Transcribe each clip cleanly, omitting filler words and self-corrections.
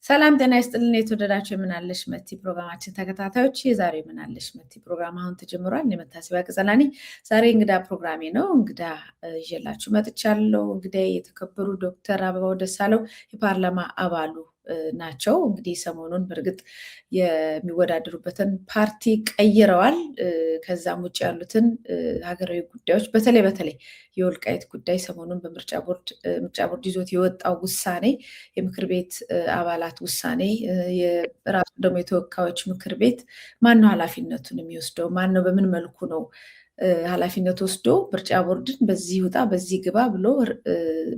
ሰላም ጤና ይስጥልን የተወደዳችሁ የምናለሽ መቲ ፕሮግራማችን ተከታታዮች፣ የዛሬ የምናለሽ መቲ ፕሮግራም አሁን ተጀምሯል። የመታሰቢያ ቅጸላኔ ዛሬ እንግዳ ፕሮግራሜ ነው። እንግዳ ይዤላችሁ መጥቻለሁ። እንግዲህ የተከበሩ ዶክተር አበባው ደሳለው የፓርላማ አባሉ ናቸው። እንግዲህ ሰሞኑን በእርግጥ የሚወዳደሩበትን ፓርቲ ቀይረዋል። ከዛም ውጭ ያሉትን ሀገራዊ ጉዳዮች በተለይ የወልቃይት ጉዳይ ሰሞኑን በምርጫ ቦርድ ይዞት የወጣው ውሳኔ፣ የምክር ቤት አባላት ውሳኔ፣ የራሱ ደግሞ የተወካዮች ምክር ቤት ማነው ኃላፊነቱን የሚወስደው? ማነው በምን መልኩ ነው ኃላፊነት ወስዶ ምርጫ ቦርድን በዚህ ውጣ በዚህ ግባ ብሎ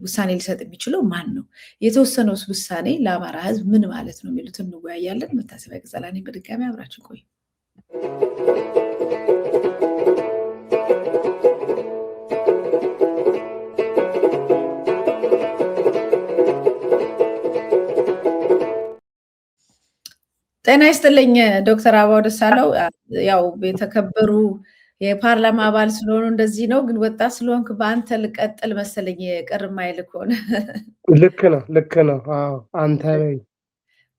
ውሳኔ ሊሰጥ የሚችለው ማን ነው? የተወሰነውስ ውሳኔ ለአማራ ሕዝብ ምን ማለት ነው የሚሉትን እንወያያለን። መታሰቢያ ቅጸላኔ በድጋሚ አብራችሁ ቆዩ። ጤና ይስጥልኝ ዶክተር አበባው ደሳለው። ያው የተከበሩ የፓርላማ አባል ስለሆኑ እንደዚህ ነው፣ ግን ወጣት ስለሆንክ በአንተ ልቀጥል መሰለኝ። ቅር የማይል ከሆነ ልክ ነው። አንተ ነኝ።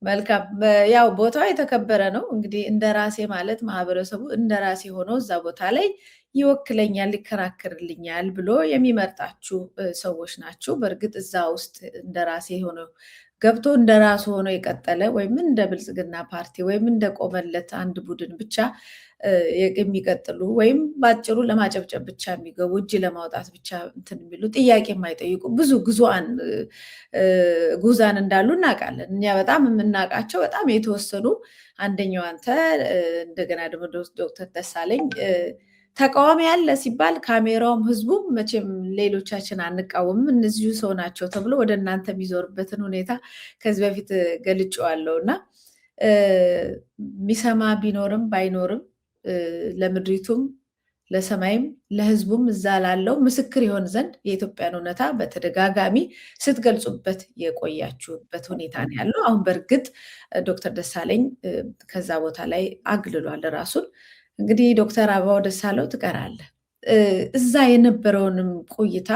መልካም። ያው ቦታው የተከበረ ነው። እንግዲህ እንደራሴ ማለት ማህበረሰቡ እንደራሴ ሆኖ እዛ ቦታ ላይ ይወክለኛል፣ ይከራከርልኛል ብሎ የሚመርጣችሁ ሰዎች ናችሁ። በእርግጥ እዛ ውስጥ እንደራሴ ሆኖ ገብቶ እንደራሱ ሆኖ የቀጠለ ወይም እንደ ብልጽግና ፓርቲ ወይም እንደቆመለት አንድ ቡድን ብቻ የሚቀጥሉ ወይም ባጭሩ ለማጨብጨብ ብቻ የሚገቡ እጅ ለማውጣት ብቻ እንትን የሚሉ ጥያቄ የማይጠይቁ ብዙ ጉዛን እንዳሉ እናውቃለን። እኛ በጣም የምናውቃቸው በጣም የተወሰኑ፣ አንደኛው አንተ፣ እንደገና ደግሞ ዶክተር ደሳለኝ ተቃዋሚ ያለ ሲባል ካሜራውም ህዝቡም መቼም ሌሎቻችን አንቃወምም፣ እነዚሁ ሰው ናቸው ተብሎ ወደ እናንተ የሚዞርበትን ሁኔታ ከዚህ በፊት ገልጬዋለሁ እና የሚሰማ ቢኖርም ባይኖርም ለምድሪቱም ለሰማይም ለህዝቡም እዛ ላለው ምስክር ይሆን ዘንድ የኢትዮጵያን እውነታ በተደጋጋሚ ስትገልጹበት የቆያችሁበት ሁኔታ ነው ያለው። አሁን በእርግጥ ዶክተር ደሳለኝ ከዛ ቦታ ላይ አግልሏል ራሱን። እንግዲህ ዶክተር አበባው ደሳለው ትቀራለህ። እዛ የነበረውንም ቆይታ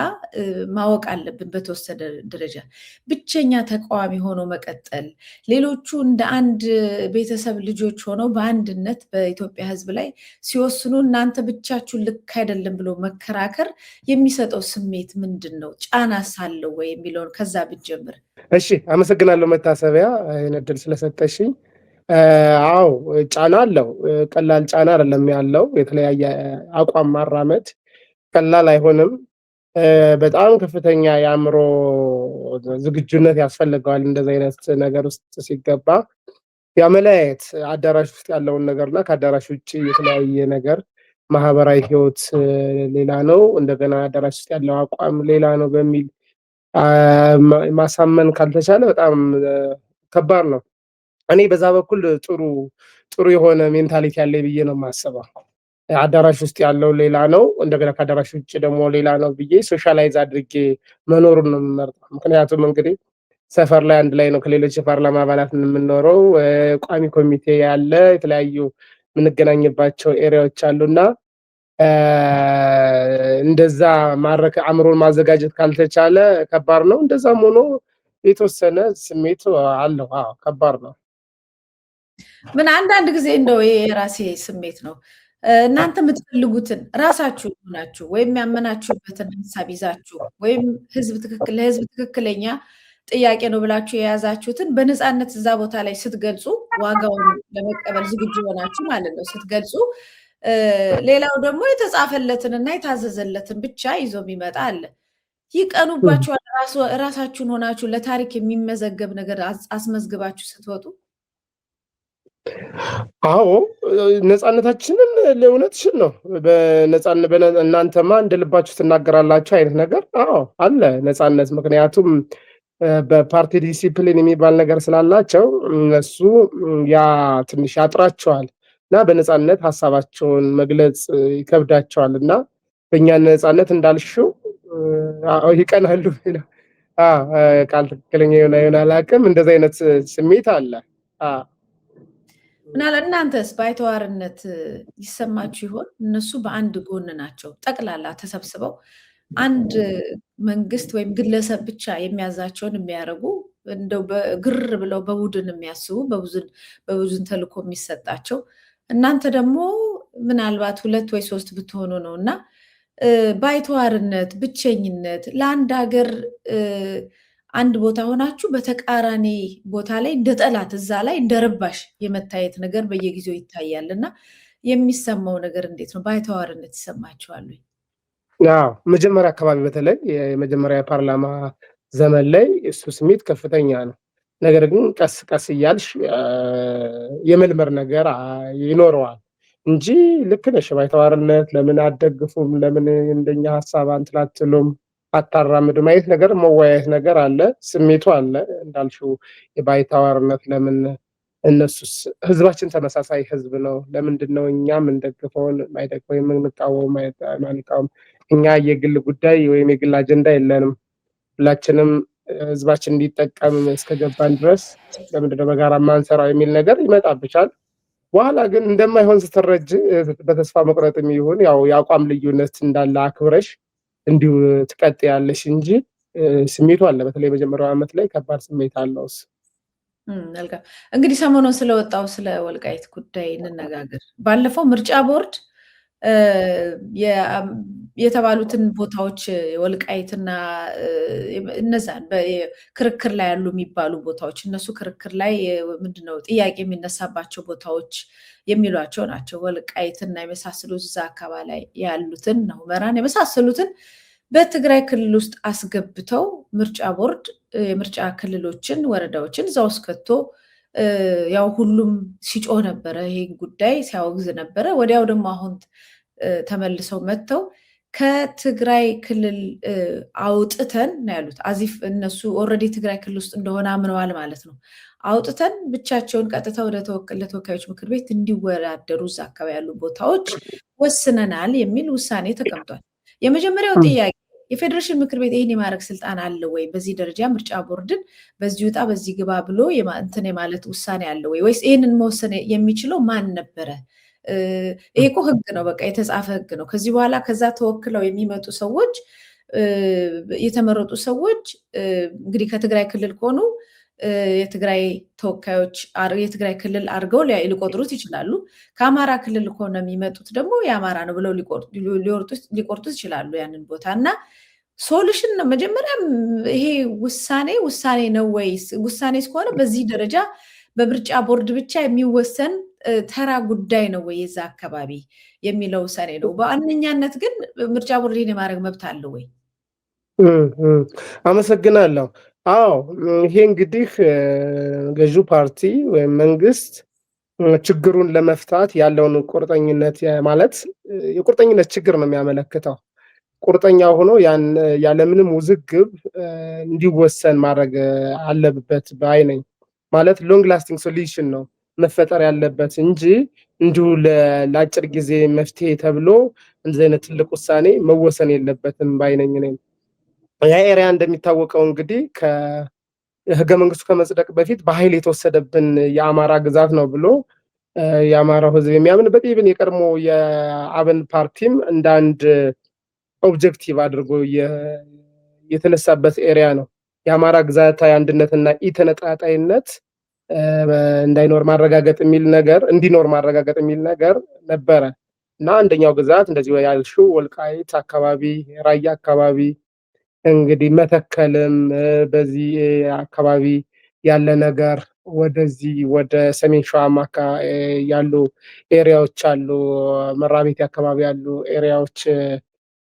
ማወቅ አለብን። በተወሰነ ደረጃ ብቸኛ ተቃዋሚ ሆኖ መቀጠል፣ ሌሎቹ እንደ አንድ ቤተሰብ ልጆች ሆነው በአንድነት በኢትዮጵያ ህዝብ ላይ ሲወስኑ እናንተ ብቻችሁን ልክ አይደለም ብሎ መከራከር የሚሰጠው ስሜት ምንድን ነው? ጫናስ አለው ወይ የሚለውን ከዛ ብትጀምር። እሺ፣ አመሰግናለሁ መታሰቢያ ይህን እድል ስለሰጠሽኝ። አዎ ጫና አለው። ቀላል ጫና አይደለም ያለው። የተለያየ አቋም ማራመድ ቀላል አይሆንም። በጣም ከፍተኛ የአእምሮ ዝግጁነት ያስፈልገዋል። እንደዚህ አይነት ነገር ውስጥ ሲገባ ያመለያየት አዳራሽ ውስጥ ያለውን ነገርና ከአዳራሽ ውጭ የተለያየ ነገር፣ ማህበራዊ ህይወት ሌላ ነው፣ እንደገና አዳራሽ ውስጥ ያለው አቋም ሌላ ነው በሚል ማሳመን ካልተቻለ በጣም ከባድ ነው። እኔ በዛ በኩል ጥሩ የሆነ ሜንታሊቲ ያለ ብዬ ነው የማስበው። አዳራሽ ውስጥ ያለው ሌላ ነው፣ እንደገና ከአዳራሽ ውጭ ደግሞ ሌላ ነው ብዬ ሶሻላይዝ አድርጌ መኖሩን ነው የምመርጠው። ምክንያቱም እንግዲህ ሰፈር ላይ አንድ ላይ ነው ከሌሎች የፓርላማ አባላት የምንኖረው። ቋሚ ኮሚቴ ያለ የተለያዩ የምንገናኝባቸው ኤሪያዎች አሉና እንደዛ ማረክ አእምሮን ማዘጋጀት ካልተቻለ ከባድ ነው። እንደዛም ሆኖ የተወሰነ ስሜት አለው። ከባድ ነው። ምን አንዳንድ ጊዜ እንደው የራሴ ስሜት ነው። እናንተ የምትፈልጉትን ራሳችሁ ሆናችሁ ወይም ያመናችሁበትን ሀሳብ ይዛችሁ ወይም ለህዝብ ትክክለኛ ጥያቄ ነው ብላችሁ የያዛችሁትን በነፃነት እዛ ቦታ ላይ ስትገልጹ፣ ዋጋውን ለመቀበል ዝግጁ ሆናችሁ ማለት ነው ስትገልጹ፣ ሌላው ደግሞ የተጻፈለትን እና የታዘዘለትን ብቻ ይዞ የሚመጣ አለ። ይቀኑባችኋል። ራሳችሁን ሆናችሁ ለታሪክ የሚመዘገብ ነገር አስመዝግባችሁ ስትወጡ። አዎ ነፃነታችንን ለእውነትሽን ነው። እናንተማ እንደልባችሁ ትናገራላችሁ አይነት ነገር አለ ነፃነት። ምክንያቱም በፓርቲ ዲሲፕሊን የሚባል ነገር ስላላቸው እነሱ ያ ትንሽ ያጥራቸዋል እና በነፃነት ሀሳባቸውን መግለጽ ይከብዳቸዋል እና በእኛ ነፃነት እንዳልሽው ይቀናሉ። ቃል ትክክለኛ የሆነ አላውቅም። እንደዚህ አይነት ስሜት አለ። እናንተስ ባይተዋርነት ይሰማችሁ ይሆን? እነሱ በአንድ ጎን ናቸው። ጠቅላላ ተሰብስበው አንድ መንግስት ወይም ግለሰብ ብቻ የሚያዛቸውን የሚያደርጉ እንደው ግር ብለው በቡድን የሚያስቡ በቡድን ተልእኮ የሚሰጣቸው እናንተ ደግሞ ምናልባት 2 ወይ 3 ብትሆኑ ነው እና ባይተዋርነት፣ ብቸኝነት ለአንድ ሀገር አንድ ቦታ ሆናችሁ በተቃራኒ ቦታ ላይ እንደ ጠላት እዛ ላይ እንደ ረባሽ የመታየት ነገር በየጊዜው ይታያል እና የሚሰማው ነገር እንዴት ነው? ባይተዋርነት ይሰማችኋል ወይ? አዎ መጀመሪያ አካባቢ በተለይ የመጀመሪያ የፓርላማ ዘመን ላይ እሱ ስሜት ከፍተኛ ነው። ነገር ግን ቀስ ቀስ እያልሽ የመልመር ነገር ይኖረዋል እንጂ ልክ ነሽ። ባይተዋርነት ለምን አትደግፉም? ለምን እንደኛ ሀሳብ እንትን አትሉም? አታራምዱም? አይነት ነገር መወያየት ነገር አለ፣ ስሜቱ አለ እንዳልሽው የባይተዋርነት ለምን እነሱስ ህዝባችን ተመሳሳይ ህዝብ ነው። ለምንድን ነው እኛ የምንደግፈውን ማይደግፈው የምንቃወም ማንቃወም? እኛ የግል ጉዳይ ወይም የግል አጀንዳ የለንም። ሁላችንም ህዝባችን እንዲጠቀም እስከገባን ድረስ ለምንድነው በጋራ ማንሰራው የሚል ነገር ይመጣብሻል። በኋላ ግን እንደማይሆን ስትረጅ በተስፋ መቁረጥም ይሁን ያው የአቋም ልዩነት እንዳለ አክብረሽ እንዲሁ ትቀጥያለሽ እንጂ ስሜቱ አለ። በተለይ መጀመሪያው ዓመት ላይ ከባድ ስሜት አለው እሱ። መልካም እንግዲህ ሰሞኑን ስለወጣው ስለ ወልቃይት ጉዳይ እንነጋገር። ባለፈው ምርጫ ቦርድ የተባሉትን ቦታዎች ወልቃይትና እነዛን ክርክር ላይ ያሉ የሚባሉ ቦታዎች እነሱ ክርክር ላይ ምንድነው ጥያቄ የሚነሳባቸው ቦታዎች የሚሏቸው ናቸው። ወልቃይትና የመሳሰሉት እዛ አካባቢ ላይ ያሉትን ሁመራን የመሳሰሉትን በትግራይ ክልል ውስጥ አስገብተው ምርጫ ቦርድ የምርጫ ክልሎችን ወረዳዎችን እዛ ውስጥ ከቶ ያው ሁሉም ሲጮህ ነበረ፣ ይሄን ጉዳይ ሲያወግዝ ነበረ። ወዲያው ደግሞ አሁን ተመልሰው መጥተው ከትግራይ ክልል አውጥተን ነው ያሉት። አዚፍ እነሱ ኦልሬዲ ትግራይ ክልል ውስጥ እንደሆነ አምነዋል ማለት ነው። አውጥተን ብቻቸውን ቀጥታ ወደ ለተወካዮች ምክር ቤት እንዲወዳደሩ እዛ አካባቢ ያሉ ቦታዎች ወስነናል የሚል ውሳኔ ተቀምጧል። የመጀመሪያው ጥያቄ የፌዴሬሽን ምክር ቤት ይህን የማድረግ ስልጣን አለ ወይ? በዚህ ደረጃ ምርጫ ቦርድን በዚህ ውጣ በዚህ ግባ ብሎ እንትን የማለት ውሳኔ አለ ወይ? ወይስ ይህንን መወሰን የሚችለው ማን ነበረ? ይሄ እኮ ህግ ነው፣ በቃ የተጻፈ ህግ ነው። ከዚህ በኋላ ከዛ ተወክለው የሚመጡ ሰዎች የተመረጡ ሰዎች እንግዲህ ከትግራይ ክልል ከሆኑ የትግራይ ተወካዮች የትግራይ ክልል አድርገው ሊቆጥሩት ይችላሉ። ከአማራ ክልል ከሆነ የሚመጡት ደግሞ የአማራ ነው ብለው ሊቆርጡት ይችላሉ ያንን ቦታ እና ሶሉሽን ነው መጀመሪያ ይሄ ውሳኔ ነው ወይስ ውሳኔ እስከሆነ በዚህ ደረጃ በምርጫ ቦርድ ብቻ የሚወሰን ተራ ጉዳይ ነው ወይ የዛ አካባቢ የሚለው ውሳኔ ነው። በዋነኛነት ግን ምርጫ ቦርድ የማድረግ መብት አለው ወይ? አመሰግናለሁ። አዎ ይሄ እንግዲህ ገዢው ፓርቲ ወይም መንግስት ችግሩን ለመፍታት ያለውን ቁርጠኝነት ማለት የቁርጠኝነት ችግር ነው የሚያመለክተው። ቁርጠኛ ሆኖ ያለምንም ውዝግብ እንዲወሰን ማድረግ አለበት ባይ ነኝ። ማለት ሎንግ ላስቲንግ ሶሉሽን ነው መፈጠር ያለበት እንጂ እንዲሁ ለአጭር ጊዜ መፍትሄ ተብሎ እንደዚህ አይነት ትልቅ ውሳኔ መወሰን የለበትም ባይ ነኝ እኔም። ያ ኤሪያ እንደሚታወቀው እንግዲህ ከህገ መንግስቱ ከመጽደቅ በፊት በኃይል የተወሰደብን የአማራ ግዛት ነው ብሎ የአማራው ህዝብ የሚያምንበት ኢቭን የቀድሞ የአብን ፓርቲም እንደ አንድ ኦብጀክቲቭ አድርጎ የተነሳበት ኤሪያ ነው። የአማራ ግዛታዊ አንድነትና ኢተነጣጣይነት እንዳይኖር ማረጋገጥ የሚል ነገር እንዲኖር ማረጋገጥ የሚል ነገር ነበረ እና አንደኛው ግዛት እንደዚህ ያልሽው ወልቃይት አካባቢ፣ ራያ አካባቢ እንግዲህ መተከልም በዚህ አካባቢ ያለ ነገር ወደዚህ ወደ ሰሜን ሸዋማ ያሉ ኤሪያዎች አሉ፣ መራቤቴ አካባቢ ያሉ ኤሪያዎች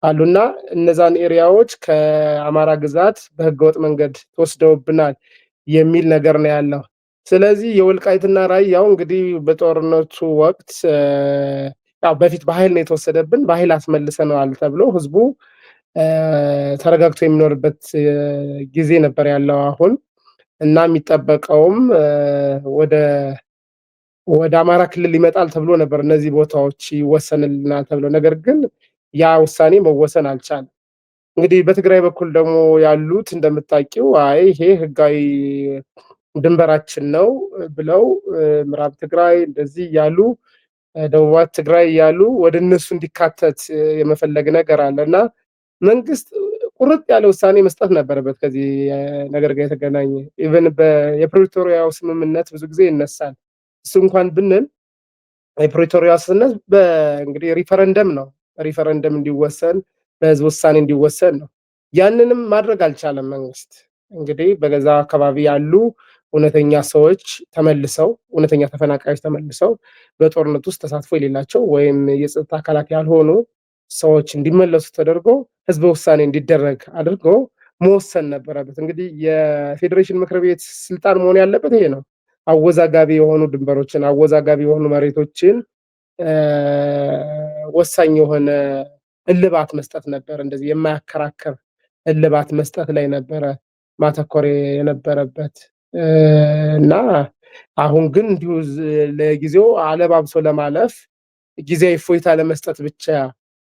አሉና እነዛን ኤሪያዎች ከአማራ ግዛት በህገወጥ መንገድ ተወስደውብናል የሚል ነገር ነው ያለው። ስለዚህ የወልቃይትና ራያው እንግዲህ በጦርነቱ ወቅት ያው በፊት በኃይል ነው የተወሰደብን፣ በኃይል አስመልሰነዋል ተብሎ ህዝቡ ተረጋግቶ የሚኖርበት ጊዜ ነበር ያለው አሁን እና የሚጠበቀውም ወደ አማራ ክልል ይመጣል ተብሎ ነበር እነዚህ ቦታዎች ይወሰንልናል ተብሎ። ነገር ግን ያ ውሳኔ መወሰን አልቻለም። እንግዲህ በትግራይ በኩል ደግሞ ያሉት እንደምታውቂው ይሄ ህጋዊ ድንበራችን ነው ብለው ምዕራብ ትግራይ እንደዚህ ያሉ ደቡባት ትግራይ ያሉ ወደ እነሱ እንዲካተት የመፈለግ ነገር አለና መንግስት ቁርጥ ያለ ውሳኔ መስጠት ነበረበት ከዚህ ነገር ጋር የተገናኘ። ኢቨን የፕሪቶሪያው ስምምነት ብዙ ጊዜ ይነሳል። እሱ እንኳን ብንል የፕሪቶሪያ ስምምነት እንግዲህ ሪፈረንደም ነው። ሪፈረንደም እንዲወሰን በህዝብ ውሳኔ እንዲወሰን ነው። ያንንም ማድረግ አልቻለም መንግስት። እንግዲህ በገዛ አካባቢ ያሉ እውነተኛ ሰዎች ተመልሰው እውነተኛ ተፈናቃዮች ተመልሰው በጦርነት ውስጥ ተሳትፎ የሌላቸው ወይም የጸጥታ አካላት ያልሆኑ ሰዎች እንዲመለሱ ተደርጎ ህዝበ ውሳኔ እንዲደረግ አድርጎ መወሰን ነበረበት። እንግዲህ የፌዴሬሽን ምክር ቤት ስልጣን መሆን ያለበት ይሄ ነው። አወዛጋቢ የሆኑ ድንበሮችን፣ አወዛጋቢ የሆኑ መሬቶችን ወሳኝ የሆነ እልባት መስጠት ነበር። እንደዚህ የማያከራከር እልባት መስጠት ላይ ነበረ ማተኮር የነበረበት እና አሁን ግን እንዲሁ ለጊዜው አለባብሶ ለማለፍ ጊዜያዊ እፎይታ ለመስጠት ብቻ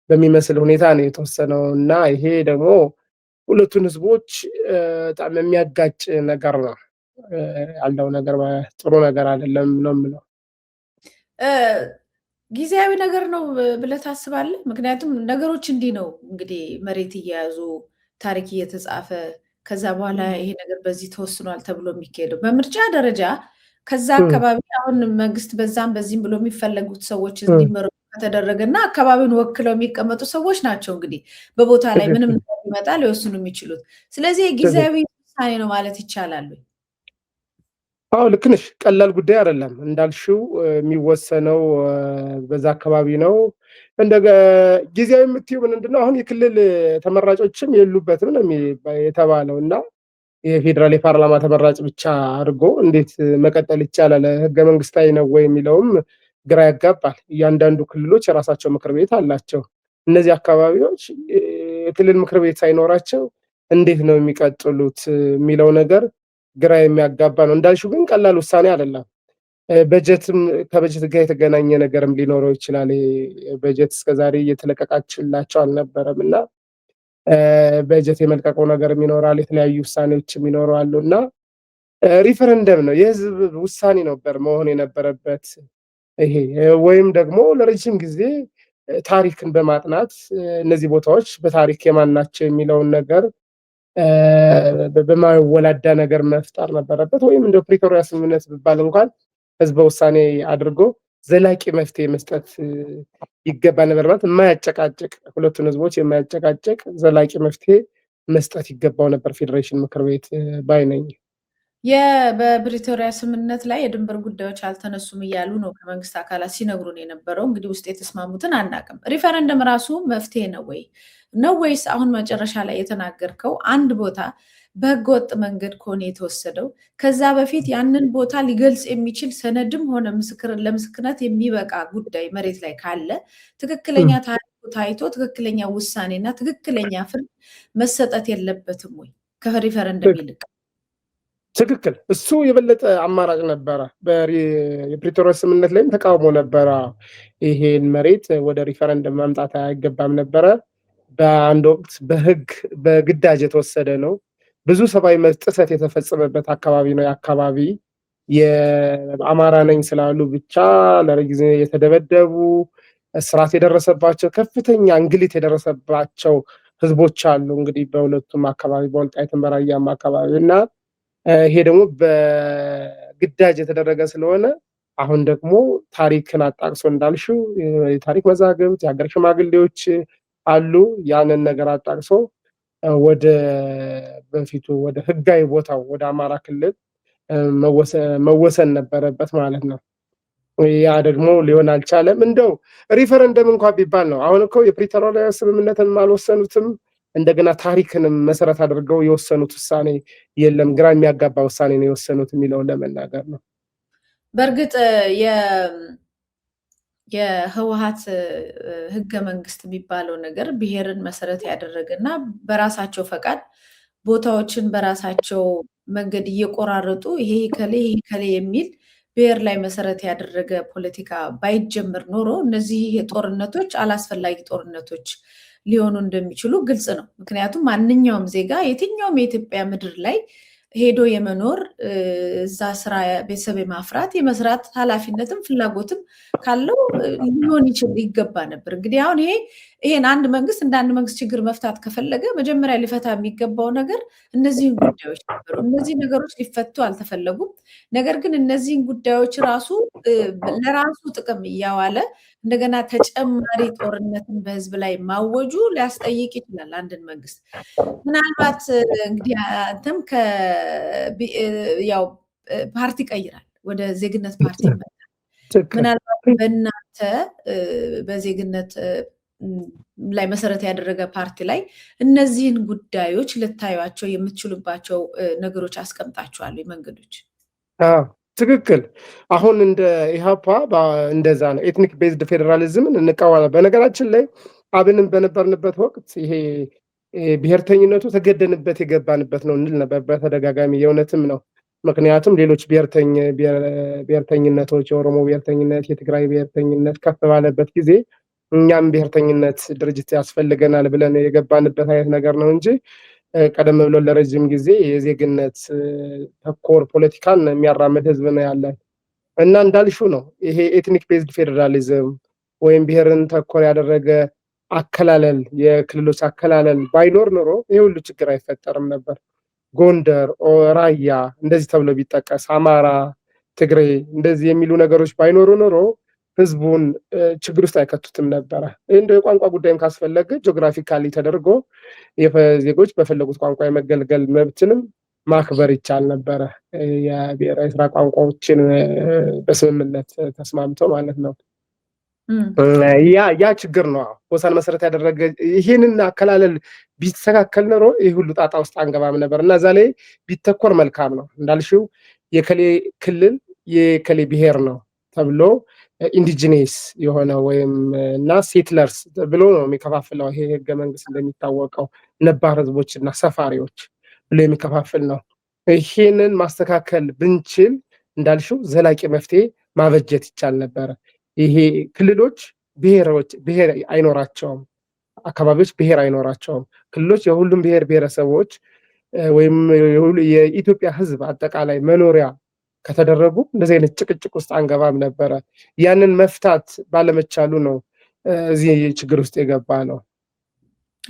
በሚመስል ሁኔታ ነው የተወሰነው እና ይሄ ደግሞ ሁለቱን ህዝቦች በጣም የሚያጋጭ ነገር ነው። ያለው ነገር ጥሩ ነገር አይደለም ነው የምለው። ጊዜያዊ ነገር ነው ብለህ ታስባለህ? ምክንያቱም ነገሮች እንዲህ ነው እንግዲህ መሬት እየያዙ ታሪክ እየተጻፈ ከዛ በኋላ ይሄ ነገር በዚህ ተወስኗል ተብሎ የሚካሄደው በምርጫ ደረጃ ከዛ አካባቢ አሁን መንግስት በዛም በዚህም ብሎ የሚፈለጉት ሰዎች እንዲመረጡ ከተደረገ እና አካባቢውን ወክለው የሚቀመጡ ሰዎች ናቸው እንግዲህ በቦታ ላይ ምንም ይመጣ ሊወስኑ የሚችሉት። ስለዚህ ጊዜያዊ ውሳኔ ነው ማለት ይቻላል። አዎ ልክ ነሽ። ቀላል ጉዳይ አይደለም እንዳልሽው የሚወሰነው በዛ አካባቢ ነው። ጊዜያዊ የምትይው ምንድነው? አሁን የክልል ተመራጮችም የሉበትም ነው የተባለው እና የፌዴራል የፓርላማ ተመራጭ ብቻ አድርጎ እንዴት መቀጠል ይቻላል? ህገ መንግስታዊ ነው ወይ የሚለውም ግራ ያጋባል። እያንዳንዱ ክልሎች የራሳቸው ምክር ቤት አላቸው። እነዚህ አካባቢዎች የክልል ምክር ቤት ሳይኖራቸው እንዴት ነው የሚቀጥሉት የሚለው ነገር ግራ የሚያጋባ ነው። እንዳልሽው ግን ቀላል ውሳኔ አይደለም። ከበጀት ጋር የተገናኘ ነገርም ሊኖረው ይችላል። በጀት እስከዛሬ እየተለቀቃችላቸው አልነበረም እና በጀት የመልቀቀው ነገርም ይኖራል። የተለያዩ ውሳኔዎችም ይኖራሉ እና ሪፈረንደም ነው የህዝብ ውሳኔ ነበር መሆን የነበረበት ይሄ ወይም ደግሞ ለረጅም ጊዜ ታሪክን በማጥናት እነዚህ ቦታዎች በታሪክ የማን ናቸው የሚለውን ነገር በማይወላዳ ነገር መፍጠር ነበረበት። ወይም እንደ ፕሪቶሪያ ስምምነት ቢባል እንኳን ህዝበ ውሳኔ አድርጎ ዘላቂ መፍትሄ መስጠት ይገባ ነበር። ማለት የማያጨቃጭቅ ሁለቱን ህዝቦች የማያጨቃጭቅ ዘላቂ መፍትሄ መስጠት ይገባው ነበር ፌዴሬሽን ምክር ቤት ባይ ነኝ። በፕሪቶሪያ ስምምነት ላይ የድንበር ጉዳዮች አልተነሱም እያሉ ነው ከመንግስት አካላት ሲነግሩን የነበረው። እንግዲህ ውስጥ የተስማሙትን አናውቅም። ሪፈረንደም ራሱ መፍትሄ ነው ወይስ አሁን መጨረሻ ላይ የተናገርከው አንድ ቦታ በህገወጥ መንገድ ከሆነ የተወሰደው ከዛ በፊት ያንን ቦታ ሊገልጽ የሚችል ሰነድም ሆነ ለምስክርነት የሚበቃ ጉዳይ መሬት ላይ ካለ ትክክለኛ ታሪኩ ታይቶ ትክክለኛ ውሳኔና ትክክለኛ ፍርድ መሰጠት የለበትም ወይ ከሪፈረንደም ይልቅ? ትክክል። እሱ የበለጠ አማራጭ ነበረ። የፕሪቶሪያ ስምምነት ላይም ተቃውሞ ነበረ። ይሄን መሬት ወደ ሪፈረንደም ማምጣት አይገባም ነበረ። በአንድ ወቅት በግዳጅ የተወሰደ ነው። ብዙ ሰብአዊ መብት ጥሰት የተፈጸመበት አካባቢ ነው። የአካባቢ የአማራ ነኝ ስላሉ ብቻ ለጊዜ የተደበደቡ እስራት የደረሰባቸው ከፍተኛ እንግልት የደረሰባቸው ህዝቦች አሉ። እንግዲህ በሁለቱም አካባቢ በወልቃይትም በራያም አካባቢ እና ይሄ ደግሞ በግዳጅ የተደረገ ስለሆነ አሁን ደግሞ ታሪክን አጣቅሶ እንዳልሽው የታሪክ መዛግብት የሀገር ሽማግሌዎች አሉ። ያንን ነገር አጣቅሶ ወደ በፊቱ ወደ ህጋዊ ቦታው ወደ አማራ ክልል መወሰን ነበረበት ማለት ነው። ያ ደግሞ ሊሆን አልቻለም። እንደው ሪፈረንደም እንኳን ቢባል ነው። አሁን እኮ የፕሪቶሪያ ስምምነትን አልወሰኑትም። እንደገና ታሪክንም መሰረት አድርገው የወሰኑት ውሳኔ የለም። ግራ የሚያጋባ ውሳኔ ነው የወሰኑት የሚለውን ለመናገር ነው። በእርግጥ የህወሓት ህገ መንግስት የሚባለው ነገር ብሔርን መሰረት ያደረገ እና በራሳቸው ፈቃድ ቦታዎችን በራሳቸው መንገድ እየቆራረጡ ይሄ ከሌ የሚል ብሔር ላይ መሰረት ያደረገ ፖለቲካ ባይጀምር ኖሮ እነዚህ ጦርነቶች አላስፈላጊ ጦርነቶች ሊሆኑ እንደሚችሉ ግልጽ ነው። ምክንያቱም ማንኛውም ዜጋ የትኛውም የኢትዮጵያ ምድር ላይ ሄዶ የመኖር እዛ ስራ ቤተሰብ የማፍራት የመስራት ኃላፊነትም ፍላጎትም ካለው ሊሆን ይገባ ነበር። እንግዲህ አሁን ይሄን አንድ መንግስት እንደ አንድ መንግስት ችግር መፍታት ከፈለገ መጀመሪያ ሊፈታ የሚገባው ነገር እነዚህን ጉዳዮች ነበሩ። እነዚህ ነገሮች ሊፈቱ አልተፈለጉም። ነገር ግን እነዚህን ጉዳዮች ራሱ ለራሱ ጥቅም እያዋለ እንደገና ተጨማሪ ጦርነትን በህዝብ ላይ ማወጁ ሊያስጠይቅ ይችላል አንድን መንግስት። ምናልባት እንግዲህ አንተም ያው ፓርቲ ቀይራል፣ ወደ ዜግነት ፓርቲ ይመጣል። ምናልባት በእናንተ በዜግነት ላይ መሰረት ያደረገ ፓርቲ ላይ እነዚህን ጉዳዮች ልታዩቸው የምትችሉባቸው ነገሮች አስቀምጣችኋል መንገዶች? ትክክል። አሁን እንደ ኢሃፓ እንደዛ ነው። ኤትኒክ ቤዝድ ፌዴራሊዝምን እንቃወማለን። በነገራችን ላይ አብንን በነበርንበት ወቅት ይሄ ብሔርተኝነቱ ተገደንበት የገባንበት ነው እንል ነበር በተደጋጋሚ። የእውነትም ነው። ምክንያቱም ሌሎች ብሔርተኝነቶች፣ የኦሮሞ ብሔርተኝነት፣ የትግራይ ብሔርተኝነት ከፍ ባለበት ጊዜ እኛም ብሔርተኝነት ድርጅት ያስፈልገናል ብለን የገባንበት አይነት ነገር ነው እንጂ ቀደም ብሎ ለረጅም ጊዜ የዜግነት ተኮር ፖለቲካን የሚያራምድ ህዝብ ነው ያለን እና እንዳልሽው ነው ይሄ ኤትኒክ ቤዝድ ፌዴራሊዝም ወይም ብሔርን ተኮር ያደረገ አከላለል፣ የክልሎች አከላለል ባይኖር ኖሮ ይሄ ሁሉ ችግር አይፈጠርም ነበር። ጎንደር፣ ራያ እንደዚህ ተብሎ ቢጠቀስ፣ አማራ፣ ትግሬ እንደዚህ የሚሉ ነገሮች ባይኖሩ ኖሮ ህዝቡን ችግር ውስጥ አይከቱትም ነበረ። እንደ የቋንቋ ጉዳይም ካስፈለገ ጂኦግራፊካሊ ተደርጎ ዜጎች በፈለጉት ቋንቋ የመገልገል መብትንም ማክበር ይቻል ነበረ። የብሔራዊ ስራ ቋንቋዎችን በስምምነት ተስማምተው ማለት ነው። ያ ችግር ነው። ጎሳን መሰረት ያደረገ ይህንን አከላለል ቢስተካከል ኖሮ ይህ ሁሉ ጣጣ ውስጥ አንገባም ነበር እና እዛ ላይ ቢተኮር መልካም ነው። እንዳልሽው የከሌ ክልል የከሌ ብሔር ነው ተብሎ ኢንዲጂኔስ የሆነ ወይም እና ሴትለርስ ብሎ ነው የሚከፋፍለው። ይሄ ህገ መንግስት እንደሚታወቀው ነባር ህዝቦች እና ሰፋሪዎች ብሎ የሚከፋፍል ነው። ይሄንን ማስተካከል ብንችል እንዳልሽው ዘላቂ መፍትሄ ማበጀት ይቻል ነበረ። ይሄ ክልሎች ብሔር አይኖራቸውም፣ አካባቢዎች ብሔር አይኖራቸውም። ክልሎች የሁሉም ብሔር ብሔረሰቦች ወይም የኢትዮጵያ ህዝብ አጠቃላይ መኖሪያ ከተደረጉ እንደዚህ አይነት ጭቅጭቅ ውስጥ አንገባም ነበረ። ያንን መፍታት ባለመቻሉ ነው እዚህ ችግር ውስጥ የገባ ነው።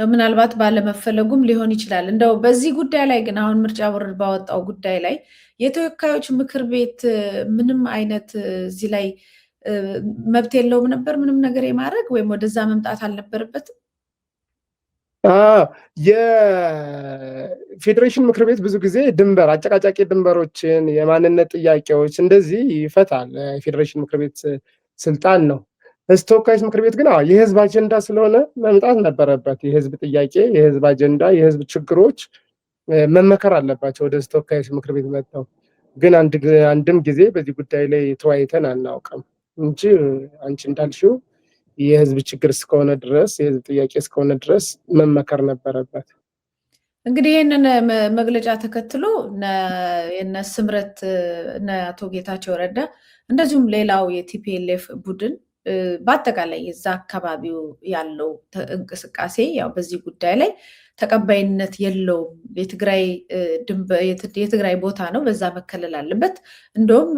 ምናልባት ባለመፈለጉም ሊሆን ይችላል። እንደው በዚህ ጉዳይ ላይ ግን አሁን ምርጫ ቦርድ ባወጣው ጉዳይ ላይ የተወካዮች ምክር ቤት ምንም አይነት እዚህ ላይ መብት የለውም ነበር ምንም ነገር የማድረግ ወይም ወደዛ መምጣት አልነበረበትም። የፌዴሬሽን ምክር ቤት ብዙ ጊዜ ድንበር አጨቃጫቂ ድንበሮችን፣ የማንነት ጥያቄዎች እንደዚህ ይፈታል። የፌዴሬሽን ምክር ቤት ስልጣን ነው። ተወካዮች ምክር ቤት ግን የህዝብ አጀንዳ ስለሆነ መምጣት ነበረበት። የህዝብ ጥያቄ፣ የህዝብ አጀንዳ፣ የህዝብ ችግሮች መመከር አለባቸው ወደ ተወካዮች ምክር ቤት መጥተው። ግን አንድም ጊዜ በዚህ ጉዳይ ላይ ተወያይተን አናውቅም እንጂ አንቺ እንዳልሽው የህዝብ ችግር እስከሆነ ድረስ የህዝብ ጥያቄ እስከሆነ ድረስ መመከር ነበረበት። እንግዲህ ይህንን መግለጫ ተከትሎ የነ ስምረት እነ አቶ ጌታቸው ረዳ እንደዚሁም ሌላው የቲፒኤልኤፍ ቡድን በአጠቃላይ የዛ አካባቢው ያለው እንቅስቃሴ ያው በዚህ ጉዳይ ላይ ተቀባይነት የለውም፣ የትግራይ ቦታ ነው፣ በዛ መከለል አለበት፣ እንደውም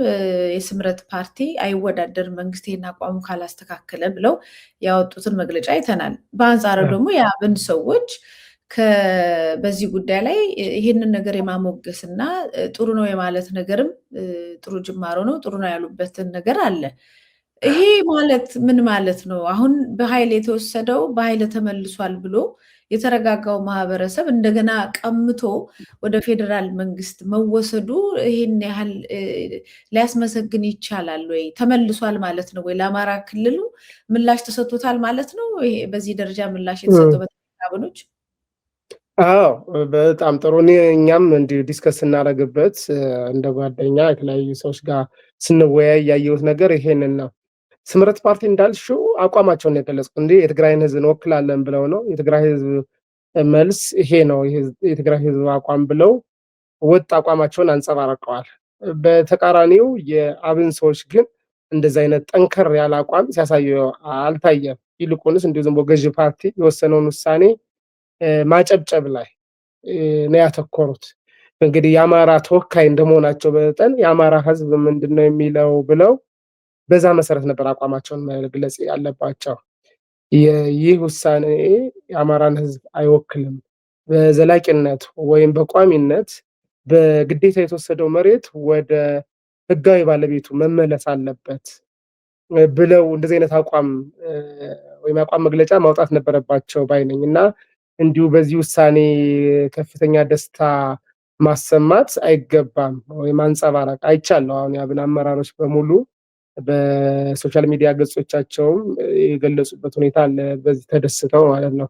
የስምረት ፓርቲ አይወዳደር መንግስት ይህን አቋሙ ካላስተካከለ ብለው ያወጡትን መግለጫ አይተናል። በአንጻሩ ደግሞ የአብን ሰዎች በዚህ ጉዳይ ላይ ይህንን ነገር የማሞገስ እና ጥሩ ነው የማለት ነገርም ጥሩ ጅማሮ ነው፣ ጥሩ ነው ያሉበትን ነገር አለ። ይሄ ማለት ምን ማለት ነው? አሁን በኃይል የተወሰደው በኃይል ተመልሷል ብሎ የተረጋጋው ማህበረሰብ እንደገና ቀምቶ ወደ ፌዴራል መንግስት መወሰዱ ይህን ያህል ሊያስመሰግን ይቻላል ወይ? ተመልሷል ማለት ነው ወይ? ለአማራ ክልሉ ምላሽ ተሰጥቶታል ማለት ነው? ይሄ በዚህ ደረጃ ምላሽ የተሰጠው በተካባቢዎች? አዎ በጣም ጥሩ። እኛም እንዲህ ዲስከስ ስናደርግበት እንደ ጓደኛ የተለያዩ ሰዎች ጋር ስንወያይ ያየሁት ነገር ይሄንን ነው። ስምረት ፓርቲ እንዳልሽው አቋማቸውን የገለጽኩት እንዲህ የትግራይን ህዝብ እንወክላለን ብለው ነው። የትግራይ ህዝብ መልስ ይሄ ነው፣ የትግራይ ህዝብ አቋም ብለው ወጥ አቋማቸውን አንጸባርቀዋል። በተቃራኒው የአብን ሰዎች ግን እንደዚህ አይነት ጠንከር ያለ አቋም ሲያሳዩ አልታየም። ይልቁንስ እንዲሁ ዝም ብሎ ገዢ ፓርቲ የወሰነውን ውሳኔ ማጨብጨብ ላይ ነው ያተኮሩት። እንግዲህ የአማራ ተወካይ እንደመሆናቸው መጠን የአማራ ህዝብ ምንድነው የሚለው ብለው በዛ መሰረት ነበር አቋማቸውን መግለጽ ያለባቸው። ይህ ውሳኔ የአማራን ህዝብ አይወክልም፣ በዘላቂነት ወይም በቋሚነት በግዴታ የተወሰደው መሬት ወደ ህጋዊ ባለቤቱ መመለስ አለበት ብለው እንደዚህ አይነት አቋም ወይም አቋም መግለጫ ማውጣት ነበረባቸው ባይነኝ እና እንዲሁ በዚህ ውሳኔ ከፍተኛ ደስታ ማሰማት አይገባም ወይም ማንጸባረቅ አይቻለሁ። አሁን የአብን አመራሮች በሙሉ በሶሻል ሚዲያ ገጾቻቸውም የገለጹበት ሁኔታ አለ፣ በዚህ ተደስተው ማለት ነው።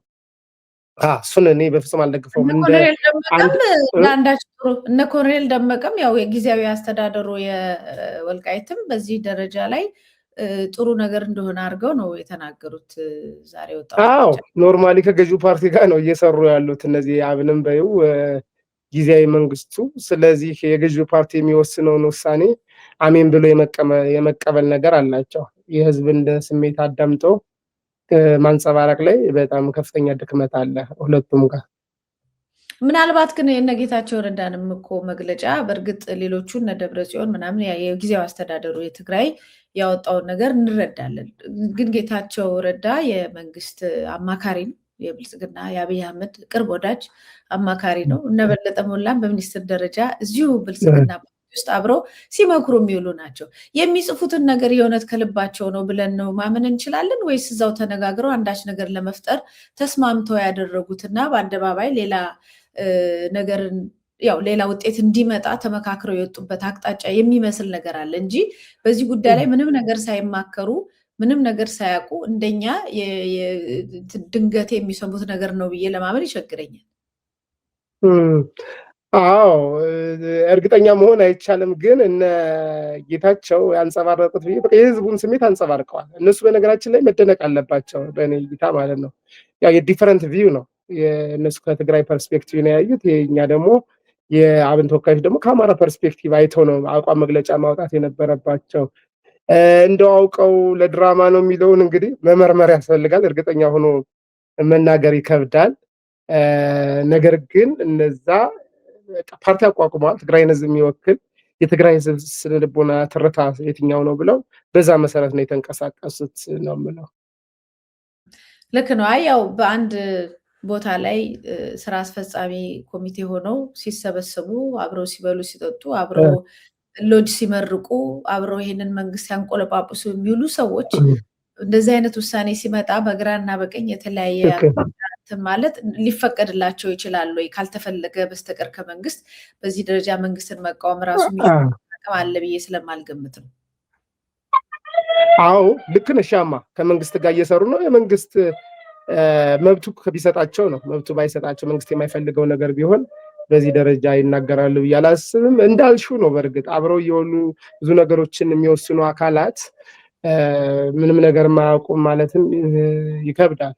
እሱን እኔ በፍጹም አልደግፈውም። እነ ኮሎኔል ደመቀም ያው የጊዜያዊ አስተዳደሩ የወልቃይትም በዚህ ደረጃ ላይ ጥሩ ነገር እንደሆነ አድርገው ነው የተናገሩት። ዛሬ ወጣው ኖርማሊ ከገዢው ፓርቲ ጋር ነው እየሰሩ ያሉት እነዚህ አብንም በይው ጊዜያዊ መንግስቱ። ስለዚህ የገዢው ፓርቲ የሚወስነውን ውሳኔ አሜን ብሎ የመቀበል ነገር አላቸው። የህዝብን ስሜት አዳምጠው ማንጸባረቅ ላይ በጣም ከፍተኛ ድክመት አለ ሁለቱም ጋር። ምናልባት ግን የነጌታቸው ረዳንም እኮ መግለጫ በእርግጥ ሌሎቹ እነ ደብረጽዮን ምናምን የጊዜያዊ አስተዳደሩ የትግራይ ያወጣውን ነገር እንረዳለን። ግን ጌታቸው ረዳ የመንግስት አማካሪ ነው፣ የብልጽግና የአብይ አህመድ ቅርብ ወዳጅ አማካሪ ነው። እነ በለጠ ሞላም በሚኒስትር ደረጃ እዚሁ ብልጽግና ውስጥ አብረው ሲመክሩ የሚውሉ ናቸው። የሚጽፉትን ነገር የእውነት ከልባቸው ነው ብለን ነው ማመን እንችላለን ወይስ እዛው ተነጋግረው አንዳች ነገር ለመፍጠር ተስማምተው ያደረጉትና በአደባባይ ሌላ ነገርን ያው ሌላ ውጤት እንዲመጣ ተመካክረው የወጡበት አቅጣጫ የሚመስል ነገር አለ እንጂ በዚህ ጉዳይ ላይ ምንም ነገር ሳይማከሩ ምንም ነገር ሳያውቁ እንደኛ ድንገት የሚሰሙት ነገር ነው ብዬ ለማመን ይቸግረኛል። አዎ እርግጠኛ መሆን አይቻልም። ግን እነ ጌታቸው ያንጸባረቁት የህዝቡን ስሜት አንጸባርቀዋል። እነሱ በነገራችን ላይ መደነቅ አለባቸው በእኔ እይታ ማለት ነው። ያው የዲፈረንት ቪው ነው። የእነሱ ከትግራይ ፐርስፔክቲቭ ነው ያዩት። እኛ ደግሞ የአብን ተወካዮች ደግሞ ከአማራ ፐርስፔክቲቭ አይተው ነው አቋም መግለጫ ማውጣት የነበረባቸው። እንደው አውቀው ለድራማ ነው የሚለውን እንግዲህ መመርመር ያስፈልጋል። እርግጠኛ ሆኖ መናገር ይከብዳል። ነገር ግን እነዛ ፓርቲ አቋቁመዋል፣ ትግራይን ህዝብ የሚወክል የትግራይ ህዝብ ስነ ልቦና ትርታ የትኛው ነው ብለው በዛ መሰረት ነው የተንቀሳቀሱት ነው የምለው። ልክ ነው። አይ ያው በአንድ ቦታ ላይ ስራ አስፈጻሚ ኮሚቴ ሆነው ሲሰበሰቡ አብረው ሲበሉ ሲጠጡ አብረው ሎጅ ሲመርቁ አብረው ይሄንን መንግስት ሲያንቆለጳጵሱ የሚውሉ ሰዎች እንደዚህ አይነት ውሳኔ ሲመጣ በግራና በቀኝ የተለያየ ማለት ሊፈቀድላቸው ይችላል ወይ? ካልተፈለገ በስተቀር ከመንግስት በዚህ ደረጃ መንግስትን መቃወም ራሱ የሚጠቅም አለ ብዬ ስለማልገምት ነው። አዎ ልክ ነሽ። ከመንግስት ጋር እየሰሩ ነው። የመንግስት መብቱ ቢሰጣቸው ነው። መብቱ ባይሰጣቸው መንግስት የማይፈልገው ነገር ቢሆን በዚህ ደረጃ ይናገራሉ ብዬ አላስብም። እንዳልሽው ነው። በእርግጥ አብረው እየሆኑ ብዙ ነገሮችን የሚወስኑ አካላት ምንም ነገር ማያውቁም ማለትም ይከብዳል።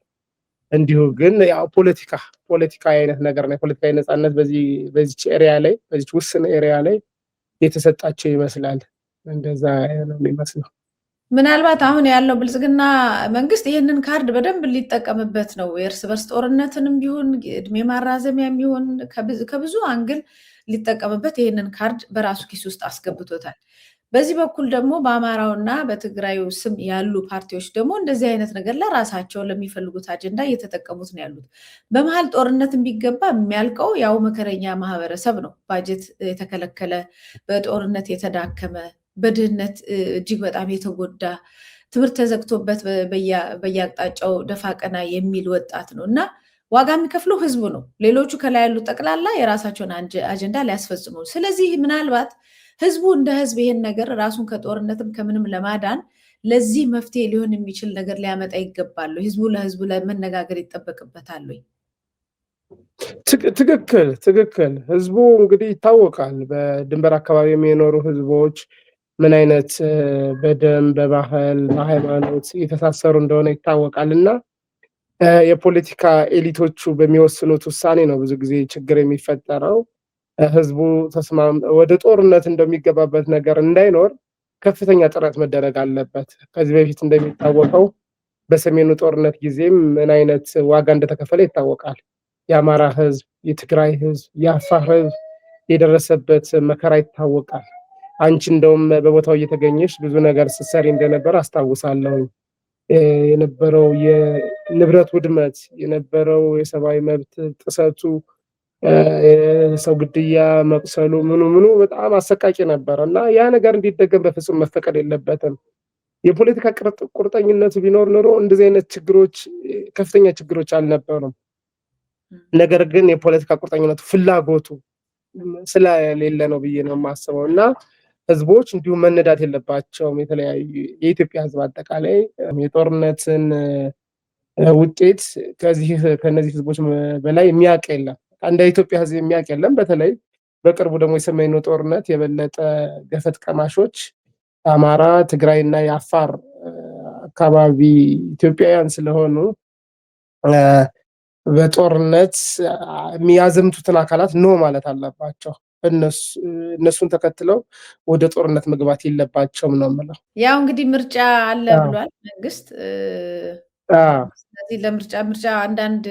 እንዲሁ ግን ያው ፖለቲካ አይነት ነገር ነው። የፖለቲካዊ ነፃነት በዚች ኤሪያ ላይ በዚች ውስን ኤሪያ ላይ የተሰጣቸው ይመስላል። እንደዛ ነው የሚመስለው። ምናልባት አሁን ያለው ብልጽግና መንግስት ይህንን ካርድ በደንብ ሊጠቀምበት ነው። የእርስ በርስ ጦርነትንም ቢሆን እድሜ ማራዘሚያም ቢሆን ከብዙ አንግል ሊጠቀምበት ይህንን ካርድ በራሱ ኪስ ውስጥ አስገብቶታል። በዚህ በኩል ደግሞ በአማራውና በትግራዩ ስም ያሉ ፓርቲዎች ደግሞ እንደዚህ አይነት ነገር ለራሳቸው ለሚፈልጉት አጀንዳ እየተጠቀሙት ነው ያሉት። በመሀል ጦርነት ቢገባ የሚያልቀው ያው መከረኛ ማህበረሰብ ነው። ባጀት የተከለከለ፣ በጦርነት የተዳከመ፣ በድህነት እጅግ በጣም የተጎዳ፣ ትምህርት ተዘግቶበት በየአቅጣጫው ደፋ ቀና የሚል ወጣት ነው እና ዋጋ የሚከፍለው ህዝቡ ነው። ሌሎቹ ከላይ ያሉ ጠቅላላ የራሳቸውን አጀንዳ ሊያስፈጽሙ። ስለዚህ ምናልባት ህዝቡ እንደ ህዝብ ይሄን ነገር ራሱን ከጦርነትም ከምንም ለማዳን ለዚህ መፍትሄ ሊሆን የሚችል ነገር ሊያመጣ ይገባል። ህዝቡ ለህዝቡ ለመነጋገር ይጠበቅበታል ወይ? ትክክል። ህዝቡ እንግዲህ ይታወቃል። በድንበር አካባቢ የሚኖሩ ህዝቦች ምን አይነት በደም በባህል በሃይማኖት የተሳሰሩ እንደሆነ ይታወቃል እና የፖለቲካ ኤሊቶቹ በሚወስኑት ውሳኔ ነው ብዙ ጊዜ ችግር የሚፈጠረው። ህዝቡ ወደ ጦርነት እንደሚገባበት ነገር እንዳይኖር ከፍተኛ ጥረት መደረግ አለበት። ከዚህ በፊት እንደሚታወቀው በሰሜኑ ጦርነት ጊዜም ምን አይነት ዋጋ እንደተከፈለ ይታወቃል። የአማራ ህዝብ፣ የትግራይ ህዝብ፣ የአፋር ህዝብ የደረሰበት መከራ ይታወቃል። አንቺ እንደውም በቦታው እየተገኘሽ ብዙ ነገር ስትሰሪ እንደነበር አስታውሳለሁ። የነበረው የንብረት ውድመት፣ የነበረው የሰብአዊ መብት ጥሰቱ፣ የሰው ግድያ፣ መቁሰሉ፣ ምኑ በጣም አሰቃቂ ነበር እና ያ ነገር እንዲደገም በፍጹም መፈቀድ የለበትም። የፖለቲካ ቁርጠኝነቱ ቢኖር ኖሮ እንደዚህ አይነት ችግሮች፣ ከፍተኛ ችግሮች አልነበሩም። ነገር ግን የፖለቲካ ቁርጠኝነቱ ፍላጎቱ ስለሌለ ነው ብዬ ነው የማስበው እና ህዝቦች እንዲሁም መነዳት የለባቸውም። የተለያዩ የኢትዮጵያ ህዝብ አጠቃላይ የጦርነትን ውጤት ከነዚህ ህዝቦች በላይ የሚያውቅ የለም። እንደ ኢትዮጵያ ህዝብ የሚያውቅ የለም። በተለይ በቅርቡ ደግሞ የሰሜኑ ጦርነት የበለጠ ገፈት ቀማሾች አማራ፣ ትግራይ እና የአፋር አካባቢ ኢትዮጵያውያን ስለሆኑ በጦርነት የሚያዘምቱትን አካላት ኖ ማለት አለባቸው። እነሱን ተከትለው ወደ ጦርነት መግባት የለባቸውም ነው የምለው። ያው እንግዲህ ምርጫ አለ ብሏል መንግስት። ስለዚህ ለምርጫ አንዳንድ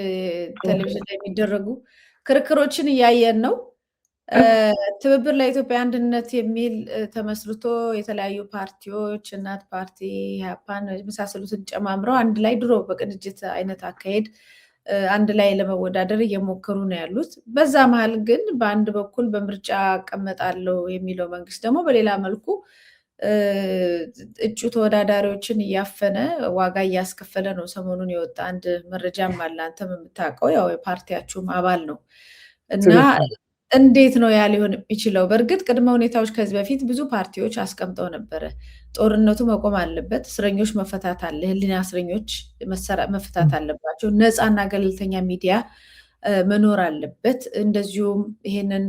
ቴሌቪዥን ላይ የሚደረጉ ክርክሮችን እያየን ነው። ትብብር ለኢትዮጵያ አንድነት የሚል ተመስርቶ የተለያዩ ፓርቲዎች እናት ፓርቲ፣ ኢህአፓን የመሳሰሉትን ጨማምረው አንድ ላይ ድሮ በቅንጅት አይነት አካሄድ አንድ ላይ ለመወዳደር እየሞከሩ ነው ያሉት። በዛ መሀል ግን በአንድ በኩል በምርጫ እቀመጣለሁ የሚለው መንግስት ደግሞ በሌላ መልኩ እጩ ተወዳዳሪዎችን እያፈነ ዋጋ እያስከፈለ ነው። ሰሞኑን የወጣ አንድ መረጃም አለ፣ አንተም የምታውቀው ያው የፓርቲያችሁም አባል ነው እና እንዴት ነው ያ ሊሆን የሚችለው? በእርግጥ ቅድመ ሁኔታዎች ከዚህ በፊት ብዙ ፓርቲዎች አስቀምጠው ነበረ። ጦርነቱ መቆም አለበት፣ እስረኞች መፈታት አለ፣ ህሊና እስረኞች መፈታት አለባቸው፣ ነፃና ገለልተኛ ሚዲያ መኖር አለበት፣ እንደዚሁም ይሄንን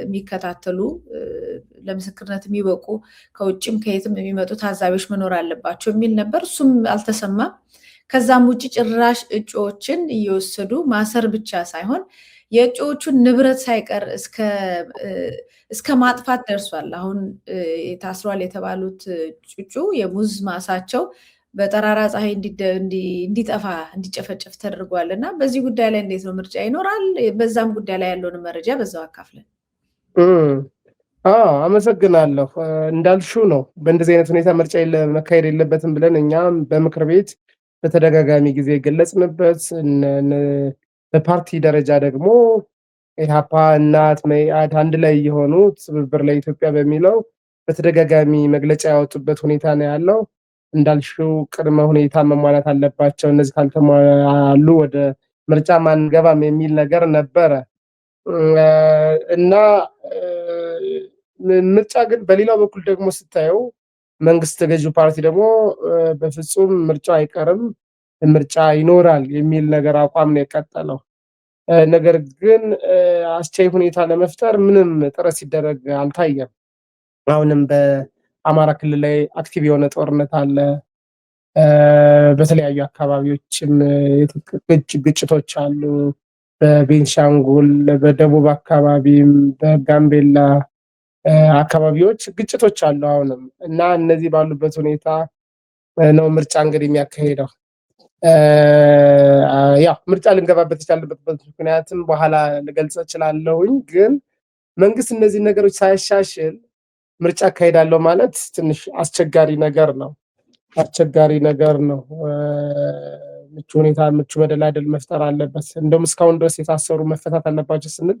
የሚከታተሉ ለምስክርነት የሚበቁ ከውጭም ከየትም የሚመጡ ታዛቢዎች መኖር አለባቸው የሚል ነበር። እሱም አልተሰማም። ከዛም ውጭ ጭራሽ እጩዎችን እየወሰዱ ማሰር ብቻ ሳይሆን የእጩዎቹን ንብረት ሳይቀር እስከ ማጥፋት ደርሷል። አሁን ታስሯል የተባሉት እጩ የሙዝ ማሳቸው በጠራራ ፀሐይ እንዲጠፋ እንዲጨፈጨፍ ተደርጓል እና በዚህ ጉዳይ ላይ እንዴት ነው? ምርጫ ይኖራል? በዛም ጉዳይ ላይ ያለውን መረጃ በዛው አካፍለን። አመሰግናለሁ። እንዳልሽው ነው። በእንደዚህ አይነት ሁኔታ ምርጫ መካሄድ የለበትም ብለን እኛም በምክር ቤት በተደጋጋሚ ጊዜ ገለጽንበት። በፓርቲ ደረጃ ደግሞ ኢህአፓ፣ እናት፣ መኢአድ አንድ ላይ የሆኑ ትብብር ለኢትዮጵያ በሚለው በተደጋጋሚ መግለጫ ያወጡበት ሁኔታ ነው ያለው። እንዳልሽው ቅድመ ሁኔታ መሟላት አለባቸው፣ እነዚህ ካልተሟሉ ወደ ምርጫ ማንገባም የሚል ነገር ነበረ እና ምርጫ ግን በሌላው በኩል ደግሞ ስታየው መንግስት ገዢው ፓርቲ ደግሞ በፍጹም ምርጫው አይቀርም፣ ምርጫ ይኖራል የሚል ነገር አቋም ነው የቀጠለው። ነገር ግን አስቻይ ሁኔታ ለመፍጠር ምንም ጥረት ሲደረግ አልታየም። አሁንም በአማራ ክልል ላይ አክቲቭ የሆነ ጦርነት አለ። በተለያዩ አካባቢዎችም ግጭቶች አሉ። በቤንሻንጉል፣ በደቡብ አካባቢም፣ በጋምቤላ አካባቢዎች ግጭቶች አሉ አሁንም እና እነዚህ ባሉበት ሁኔታ ነው ምርጫ እንግዲህ የሚያካሄደው። ያው ምርጫ ልንገባበት የቻለበት ምክንያትም በኋላ ልገልጽ እችላለሁኝ። ግን መንግስት እነዚህ ነገሮች ሳያሻሽል ምርጫ አካሄዳለሁ ማለት ትንሽ አስቸጋሪ ነገር ነው። ምቹ ሁኔታ፣ ምቹ መደላደል መፍጠር አለበት። እንደውም እስካሁን ድረስ የታሰሩ መፈታት አለባቸው ስንል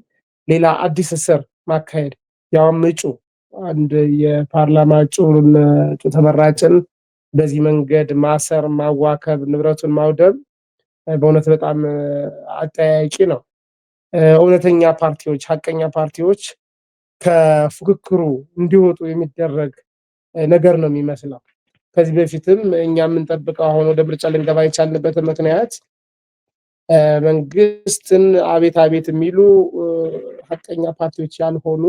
ሌላ አዲስ እስር ማካሄድ፣ ያውም እጩ አንድ የፓርላማ እጩ ተመራጭን በዚህ መንገድ ማሰር፣ ማዋከብ፣ ንብረቱን ማውደም በእውነት በጣም አጠያያቂ ነው። እውነተኛ ፓርቲዎች፣ ሀቀኛ ፓርቲዎች ከፉክክሩ እንዲወጡ የሚደረግ ነገር ነው የሚመስለው። ከዚህ በፊትም እኛ የምንጠብቀው አሁን ወደ ምርጫ ልንገባ የቻልንበት ምክንያት መንግስትን አቤት አቤት የሚሉ ሀቀኛ ፓርቲዎች ያልሆኑ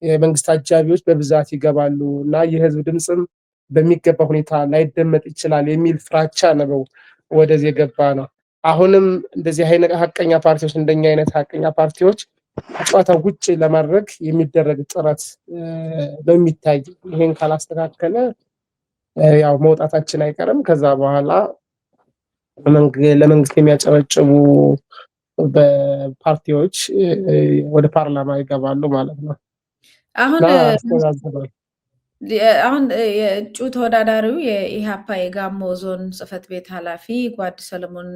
የመንግስት አጃቢዎች በብዛት ይገባሉ እና የህዝብ ድምፅም በሚገባ ሁኔታ ላይደመጥ ይችላል የሚል ፍራቻ ነው ወደዚህ የገባ ነው። አሁንም እንደዚህ አይነት ሀቀኛ ፓርቲዎች፣ እንደኛ አይነት ሀቀኛ ፓርቲዎች ጨዋታ ውጭ ለማድረግ የሚደረግ ጥረት ነው የሚታይ። ይሄን ካላስተካከለ ያው መውጣታችን አይቀርም። ከዛ በኋላ ለመንግስት የሚያጨበጭቡ በፓርቲዎች ወደ ፓርላማ ይገባሉ ማለት ነው አሁን እና ያስተዛዝባል። አሁን የእጩ ተወዳዳሪው የኢሃፓ የጋሞ ዞን ጽህፈት ቤት ኃላፊ ጓድ ሰለሞን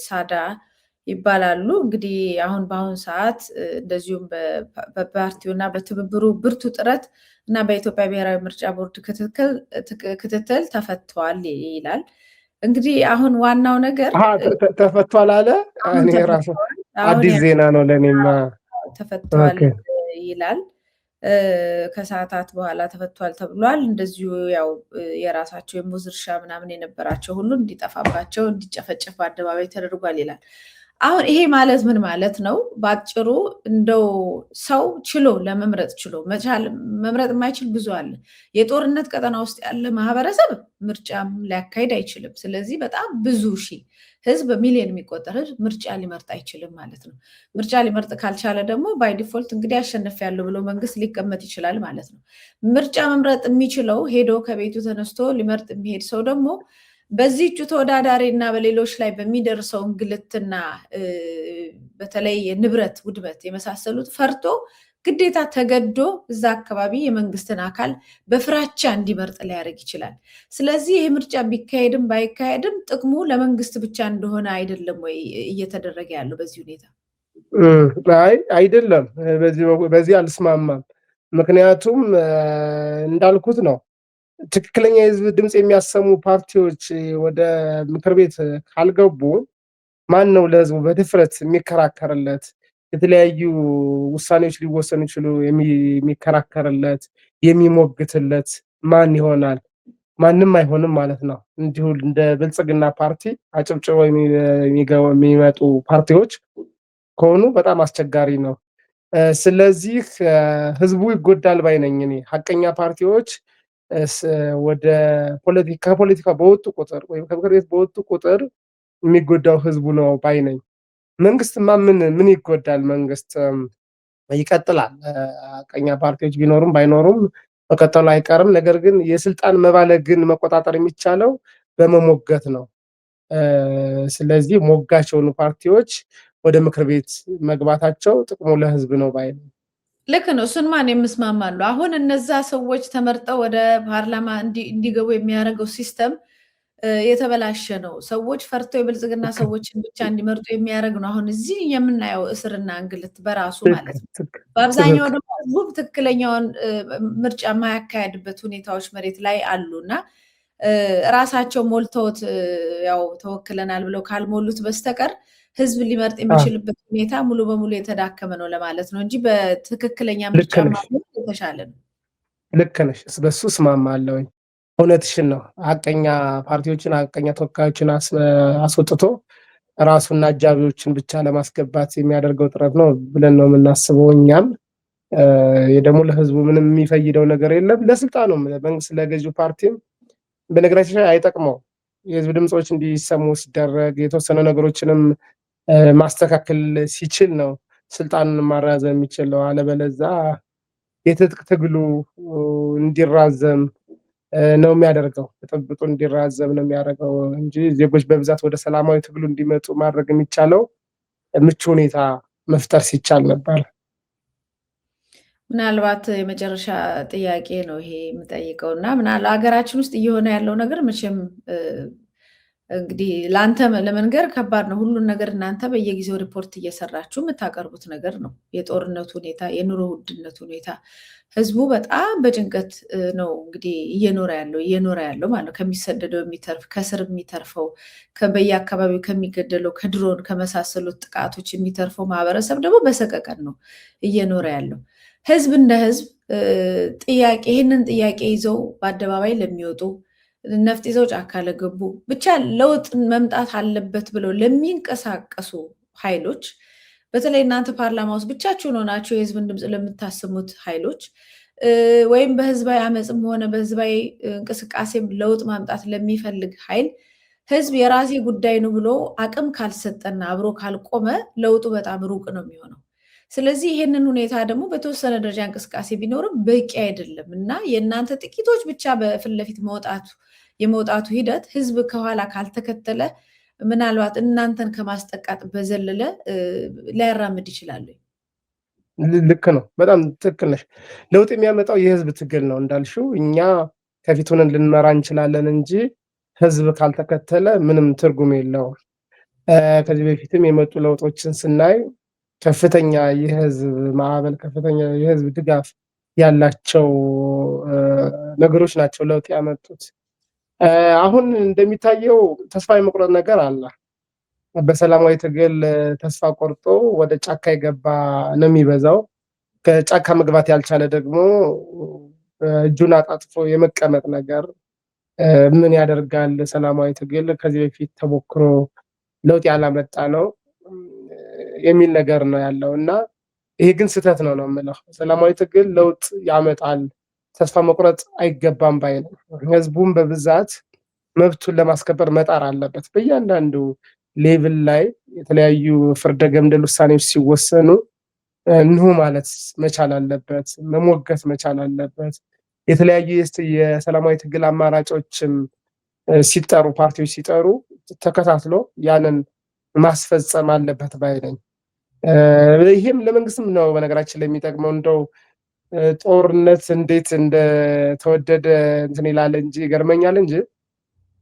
ሳዳ ይባላሉ። እንግዲህ አሁን በአሁኑ ሰዓት እንደዚሁም በፓርቲው እና በትብብሩ ብርቱ ጥረት እና በኢትዮጵያ ብሔራዊ ምርጫ ቦርድ ክትትል ተፈቷል ይላል። እንግዲህ አሁን ዋናው ነገር ተፈቷል አለ። እኔ ራሱ አዲስ ዜና ነው ለእኔማ። ተፈቷል ይላል። ከሰዓታት በኋላ ተፈቷል ተብሏል። እንደዚሁ ያው የራሳቸው የሙዝ እርሻ ምናምን የነበራቸው ሁሉ እንዲጠፋባቸው እንዲጨፈጨፍ በአደባባይ ተደርጓል ይላል። አሁን ይሄ ማለት ምን ማለት ነው? በአጭሩ እንደው ሰው ችሎ ለመምረጥ ችሎ መምረጥ የማይችል ብዙ አለ። የጦርነት ቀጠና ውስጥ ያለ ማህበረሰብ ምርጫም ሊያካሂድ አይችልም። ስለዚህ በጣም ብዙ ሺህ ህዝብ፣ በሚሊዮን የሚቆጠር ህዝብ ምርጫ ሊመርጥ አይችልም ማለት ነው። ምርጫ ሊመርጥ ካልቻለ ደግሞ ባይ ዲፎልት እንግዲህ አሸንፊያለሁ ብሎ መንግስት ሊቀመጥ ይችላል ማለት ነው። ምርጫ መምረጥ የሚችለው ሄዶ ከቤቱ ተነስቶ ሊመርጥ የሚሄድ ሰው ደግሞ በዚህ እጩ ተወዳዳሪ እና በሌሎች ላይ በሚደርሰው እንግልትና በተለይ የንብረት ውድመት የመሳሰሉት ፈርቶ ግዴታ ተገዶ እዛ አካባቢ የመንግስትን አካል በፍራቻ እንዲመርጥ ሊያደርግ ይችላል። ስለዚህ ይህ ምርጫ ቢካሄድም ባይካሄድም ጥቅሙ ለመንግስት ብቻ እንደሆነ አይደለም ወይ እየተደረገ ያለው በዚህ ሁኔታ? አይደለም፣ በዚህ አልስማማም። ምክንያቱም እንዳልኩት ነው፣ ትክክለኛ የህዝብ ድምፅ የሚያሰሙ ፓርቲዎች ወደ ምክር ቤት ካልገቡ ማን ነው ለህዝቡ በድፍረት የሚከራከርለት? የተለያዩ ውሳኔዎች ሊወሰኑ ይችሉ የሚከራከርለት የሚሞግትለት ማን ይሆናል? ማንም አይሆንም ማለት ነው። እንዲሁ እንደ ብልጽግና ፓርቲ አጨብጭበው የሚመጡ ፓርቲዎች ከሆኑ በጣም አስቸጋሪ ነው። ስለዚህ ህዝቡ ይጎዳል ባይ ነኝ እኔ። ሀቀኛ ፓርቲዎች ወደ ከፖለቲካ በወጡ ቁጥር ወይም ከምክር ቤት በወጡ ቁጥር የሚጎዳው ህዝቡ ነው ባይ ነኝ። መንግስትማ ምን ይጎዳል? መንግስት ይቀጥላል። ሀቀኛ ፓርቲዎች ቢኖሩም ባይኖሩም መቀጠሉ አይቀርም። ነገር ግን የስልጣን መባለግን መቆጣጠር የሚቻለው በመሞገት ነው። ስለዚህ ሞጋች የሆኑ ፓርቲዎች ወደ ምክር ቤት መግባታቸው ጥቅሙ ለህዝብ ነው ባይ ነው። ልክ ነው። እሱን ማን የምስማማሉ። አሁን እነዛ ሰዎች ተመርጠው ወደ ፓርላማ እንዲገቡ የሚያደርገው ሲስተም የተበላሸ ነው። ሰዎች ፈርተው የብልጽግና ሰዎችን ብቻ እንዲመርጡ የሚያደርግ ነው። አሁን እዚህ የምናየው እስርና እንግልት በራሱ ማለት ነው። በአብዛኛው ደግሞ ህዝቡ ትክክለኛውን ምርጫ የማያካሄድበት ሁኔታዎች መሬት ላይ አሉ እና ራሳቸው ሞልተውት ያው ተወክለናል ብለው ካልሞሉት በስተቀር ህዝብ ሊመርጥ የሚችልበት ሁኔታ ሙሉ በሙሉ የተዳከመ ነው ለማለት ነው እንጂ በትክክለኛ ምርጫ የተሻለ ነው። ልክ ነሽ። በሱ እስማማለሁ። እውነትሽን ነው። ሀቀኛ ፓርቲዎችን ሀቀኛ ተወካዮችን አስወጥቶ ራሱና አጃቢዎችን ብቻ ለማስገባት የሚያደርገው ጥረት ነው ብለን ነው የምናስበው እኛም። ደግሞ ለህዝቡ ምንም የሚፈይደው ነገር የለም። ለስልጣኑ መንግስት ለገዢው ፓርቲም በነገራችን ላይ አይጠቅመው። የህዝብ ድምፆች እንዲሰሙ ሲደረግ የተወሰነ ነገሮችንም ማስተካከል ሲችል ነው ስልጣኑን ማራዘም የሚችለው። አለበለዛ የትጥቅ ትግሉ እንዲራዘም ነው የሚያደርገው፣ ብጥብጡ እንዲራዘም ነው የሚያደርገው እንጂ ዜጎች በብዛት ወደ ሰላማዊ ትግሉ እንዲመጡ ማድረግ የሚቻለው ምቹ ሁኔታ መፍጠር ሲቻል ነበር። ምናልባት የመጨረሻ ጥያቄ ነው ይሄ የምጠይቀው እና ምናልባት ሀገራችን ውስጥ እየሆነ ያለው ነገር መቼም እንግዲህ ለአንተ ለመንገር ከባድ ነው። ሁሉን ነገር እናንተ በየጊዜው ሪፖርት እየሰራችሁ የምታቀርቡት ነገር ነው። የጦርነቱ ሁኔታ፣ የኑሮ ውድነት ሁኔታ፣ ህዝቡ በጣም በጭንቀት ነው እንግዲህ እየኖረ ያለው ማለት ነው። ከሚሰደደው የሚተርፍ ከስር የሚተርፈው በየአካባቢው ከሚገደለው ከድሮን ከመሳሰሉት ጥቃቶች የሚተርፈው ማህበረሰብ ደግሞ በሰቀቀን ነው እየኖረ ያለው። ህዝብ እንደ ህዝብ ይህንን ጥያቄ ይዘው በአደባባይ ለሚወጡ ነፍጥ ይዘው ጫካ ለገቡ ብቻ ለውጥ መምጣት አለበት ብለው ለሚንቀሳቀሱ ኃይሎች በተለይ እናንተ ፓርላማ ውስጥ ብቻችሁን ሆናችሁ የህዝብን ድምፅ ለምታሰሙት ኃይሎች ወይም በህዝባዊ አመፅም ሆነ በህዝባዊ እንቅስቃሴም ለውጥ ማምጣት ለሚፈልግ ኃይል ህዝብ የራሴ ጉዳይ ነው ብሎ አቅም ካልሰጠና አብሮ ካልቆመ ለውጡ በጣም ሩቅ ነው የሚሆነው። ስለዚህ ይህንን ሁኔታ ደግሞ በተወሰነ ደረጃ እንቅስቃሴ ቢኖርም በቂ አይደለም እና የእናንተ ጥቂቶች ብቻ በፊት ለፊት የመውጣቱ ሂደት ህዝብ ከኋላ ካልተከተለ ምናልባት እናንተን ከማስጠቃት በዘለለ ሊያራምድ ይችላል? ልክ ነው። በጣም ትክክል ነሽ። ለውጥ የሚያመጣው የህዝብ ትግል ነው እንዳልሽው። እኛ ከፊት ሆነን ልንመራ እንችላለን እንጂ ህዝብ ካልተከተለ ምንም ትርጉም የለውም። ከዚህ በፊትም የመጡ ለውጦችን ስናይ ከፍተኛ የህዝብ ማዕበል፣ ከፍተኛ የህዝብ ድጋፍ ያላቸው ነገሮች ናቸው ለውጥ ያመጡት። አሁን እንደሚታየው ተስፋ የመቁረጥ ነገር አለ። በሰላማዊ ትግል ተስፋ ቆርጦ ወደ ጫካ የገባ ነው የሚበዛው። ከጫካ መግባት ያልቻለ ደግሞ እጁን አጣጥፎ የመቀመጥ ነገር ምን ያደርጋል? ሰላማዊ ትግል ከዚህ በፊት ተሞክሮ ለውጥ ያላመጣ ነው የሚል ነገር ነው ያለው እና ይሄ ግን ስህተት ነው የምለው። ሰላማዊ ትግል ለውጥ ያመጣል፣ ተስፋ መቁረጥ አይገባም ባይ ነው። ህዝቡም በብዛት መብቱን ለማስከበር መጣር አለበት። በእያንዳንዱ ሌቭል ላይ የተለያዩ ፍርደ ገምደል ውሳኔዎች ሲወሰኑ እንሆ ማለት መቻል አለበት፣ መሞገት መቻል አለበት። የተለያዩ የሰላማዊ ትግል አማራጮችም ሲጠሩ፣ ፓርቲዎች ሲጠሩ ተከታትሎ ያንን ማስፈጸም አለበት ባይ ነኝ። ይህም ለመንግስትም ነው በነገራችን ላይ የሚጠቅመው። እንደው ጦርነት እንዴት እንደተወደደ እንትን ይላል እንጂ ይገርመኛል እንጂ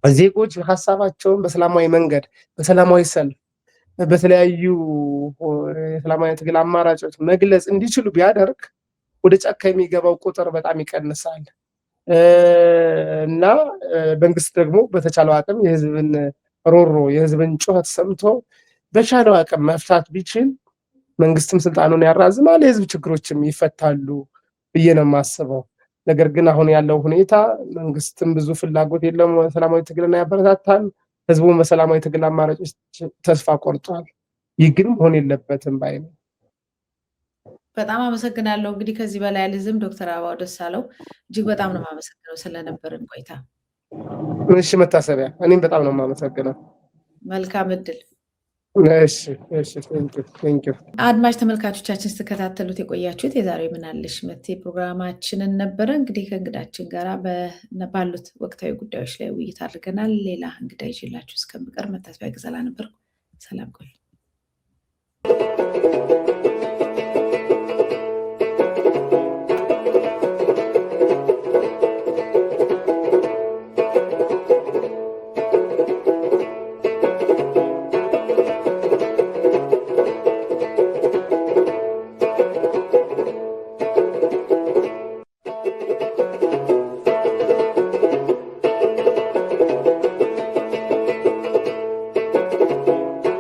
ዜጎች ሀሳባቸውን በሰላማዊ መንገድ በሰላማዊ ሰልፍ በተለያዩ የሰላማዊ ትግል አማራጮች መግለጽ እንዲችሉ ቢያደርግ ወደ ጫካ የሚገባው ቁጥር በጣም ይቀንሳል እና መንግስት ደግሞ በተቻለው አቅም የህዝብን ሮሮ የህዝብን ጩኸት ሰምቶ በቻለው አቅም መፍታት ቢችል መንግስትም ስልጣኑን ያራዝማል፣ የህዝብ ችግሮችም ይፈታሉ ብዬ ነው የማስበው። ነገር ግን አሁን ያለው ሁኔታ መንግስትም ብዙ ፍላጎት የለውም ሰላማዊ ትግልና ያበረታታል፣ ህዝቡን በሰላማዊ ትግል አማራጮች ተስፋ ቆርጧል። ይህ ግን መሆን የለበትም ባይ ነው። በጣም አመሰግናለሁ። እንግዲህ ከዚህ በላይ አልዝም። ዶክተር አበባው ደሳለው እጅግ በጣም ነው የማመሰግነው ስለነበረን ቆይታ። እሺ መታሰቢያ፣ እኔም በጣም ነው የማመሰግነው። መልካም እድል። አድማጭ ተመልካቾቻችን ስትከታተሉት የቆያችሁት የዛሬው ምናለሽ መቴ ፕሮግራማችንን ነበረ። እንግዲህ ከእንግዳችን ጋር ባሉት ወቅታዊ ጉዳዮች ላይ ውይይት አድርገናል። ሌላ እንግዳ ይዤላችሁ እስከምቀር መታሰቢያ ገዘላ ነበርኩ። ሰላም ቆዩ።